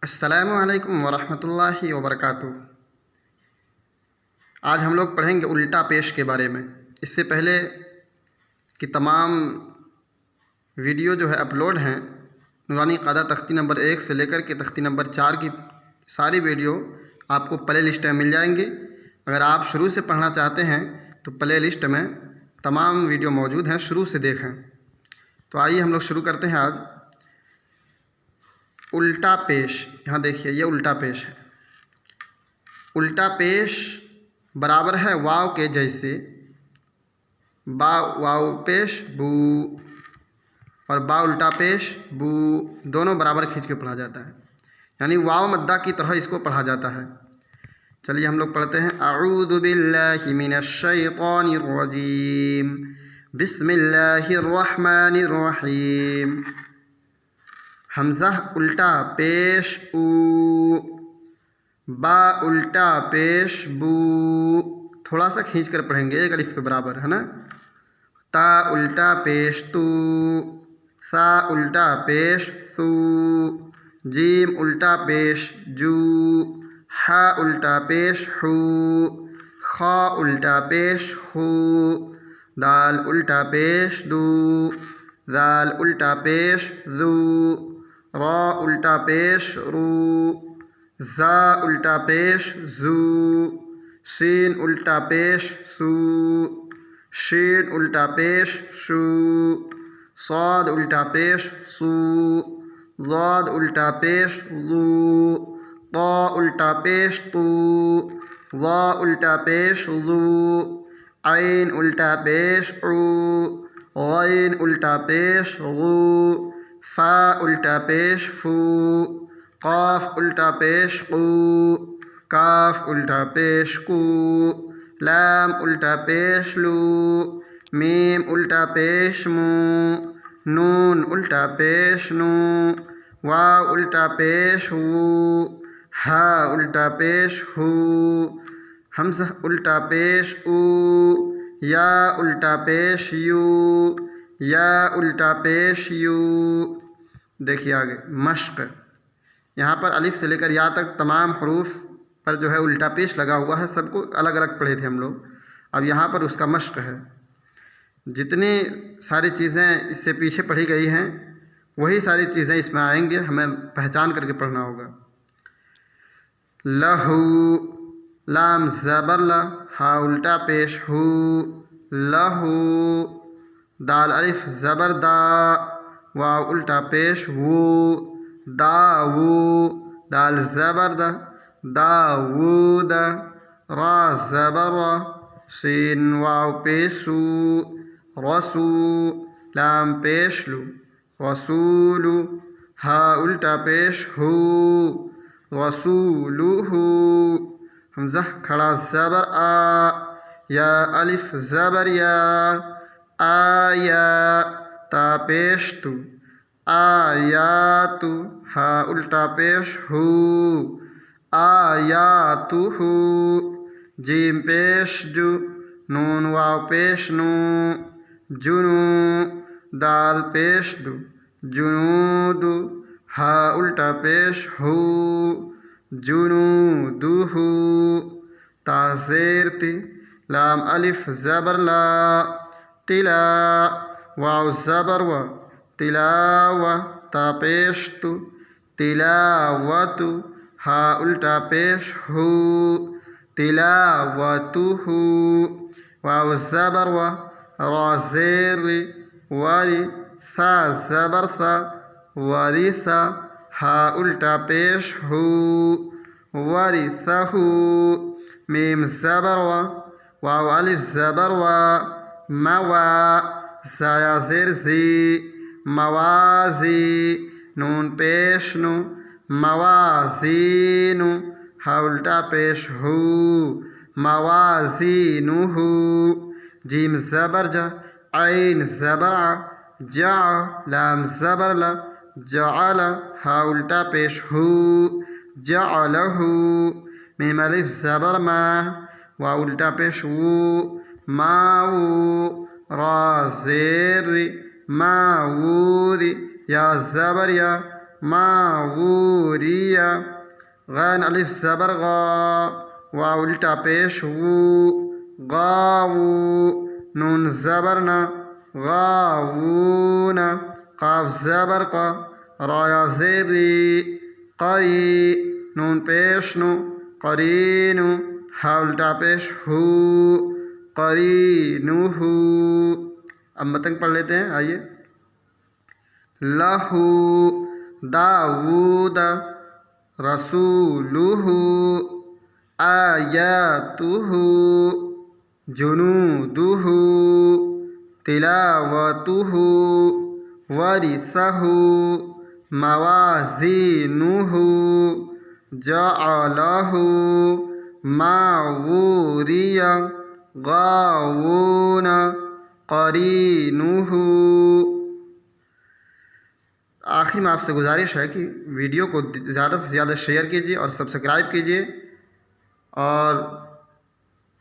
السلام علیکم ورحمۃ اللہ وبرکاتہ۔ آج ہم لوگ پڑھیں گے الٹا پیش کے بارے میں۔ اس سے پہلے کہ تمام ویڈیو جو ہے اپلوڈ ہیں، نورانی قاعدہ تختی نمبر 1 سے لے کر کے تختی نمبر 4 کی ساری ویڈیو آپ کو پلے لسٹ میں مل جائیں گے۔ اگر آپ شروع سے پڑھنا چاہتے ہیں تو پلے لسٹ میں تمام ویڈیو موجود ہیں، شروع سے دیکھیں۔ تو آئیے ہم لوگ شروع کرتے ہیں آج۔ الٹا پیش، یہاں دیکھیے یہ الٹا پیش ہے۔ الٹا پیش برابر ہے واو کے جیسے، با واو پیش بو اور با الٹا پیش بو، دونوں برابر کھینچ کے پڑھا جاتا ہے، یعنی واو مدہ کی طرح اس کو پڑھا جاتا ہے۔ چلیے ہم لوگ پڑھتے ہیں۔ اعوذ باللہ من الشیطان الرجیم، بسم اللہ الرحمن الرحیم۔ حمزہ الٹا پیش او، با الٹا پیش بو، تھوڑا سا کھینچ کر پڑھیں گے، ایک الف کے برابر ہے نا۔ تا الٹا پیش تو، سا الٹا پیش سو، جیم الٹا پیش جو، ہا الٹا پیش ہو، خا الٹا پیش خو، دال الٹا پیش دو، ذال الٹا پیش ذو، را الٹا پیش رو، زا الٹا پیش زو، سین الٹا پیش سو، شین الٹا پیش شو، صاد الٹا پیش سو، ضاد الٹا پیش ضو، طا الٹا پیش طو، ظا الٹا پیش ظو، عین الٹا پیش عو، غین الٹا پیش غو، فا الٹا پیش فو، قاف الٹا پیش قو، کاف الٹا پیش کو، لام الٹا پیش لو، میم الٹا پیش مو، نون الٹا پیش نو، واو الٹا پیش وو، ہا الٹا پیش ہو، حمزہ الٹا پیش او، یا الٹا پیش یو، یا الٹا پیش یو۔ دیکھیے آگے مشق، یہاں پر الف سے لے کر یا تک تمام حروف پر جو ہے الٹا پیش لگا ہوا ہے، سب کو الگ الگ پڑھے تھے ہم لوگ، اب یہاں پر اس کا مشق ہے۔ جتنی ساری چیزیں اس سے پیچھے پڑھی گئی ہیں وہی ساری چیزیں اس میں آئیں گے، ہمیں پہچان کر کے پڑھنا ہوگا۔ لہو، لام زبر لا، ہا الٹا پیش ہو، لہو، دال الف زبر دا، واو الٹا پیش وو، داو، دال زبر دا، داود، را زبر را، سین واو پیش سو، رسو، لام پیش لو، رسولو، ہا الٹا پیش ہو، رسولو ہو، حمزہ کھڑا زبر آ، یا الف زبر یا، آیا، تا پیش تو، آیاتو، ہا الٹا پیش ہو، آیاتو ہو، جیم پیش جو، نون واو پیش نو، جنو، دال پیش دو، جنودو، ہا الٹا پیش ہو، جنودو ہو، تا زیر تی، لام الف زبر لا، تلا، واو زبر و، تلاو، تا پیش تو، تلاوتو، ہا الٹا پیش ہو، تلاوتو ہو، واو زبر و، را زیر وری، ثا زبر ثا، ورثا، ہا الٹا پیش ہو، ورثہو، میم زبر و، واو الف زبر و، موا، زایا زیر زی، موازی، نون پیش نو، موازینو، ہا الٹا پیش ہو، موازینو ہو، جیم زبر جا، عین زبر ع، جع، لام زبر لا، جعل، ہا الٹا پیش ہو، جعلہو، میم الف زبر ما، واو الٹا پیش وو، ماو، را زیر ماوری، یا زبر یا، ماغوریہ، غین الف زبر غا، واو الٹا پیش وو، غاوو، نون زبر نا، غاوون، قاف زبر قا، رایا زیری، قری، نون پیش نو، قرینو، ہا الٹا پیش ہو، قرینوہو۔ اب متن پڑھ لیتے ہیں، آئیے۔ لہو داود رسولہ آیاتہ جنودہ تلاوتہ ورثہ موازینہ جعلہ ماغوریہ غاوون قرینہ۔ آخر میں آپ سے گزارش ہے کہ ویڈیو کو زیادہ سے زیادہ شیئر کیجیے اور سبسکرائب کیجیے، اور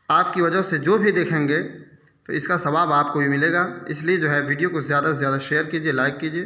آپ کی وجہ سے جو بھی دیکھیں گے تو اس کا ثواب آپ کو بھی ملے گا، اس لیے جو ہے ویڈیو کو زیادہ سے زیادہ شیئر کیجیے، لائک کیجیے۔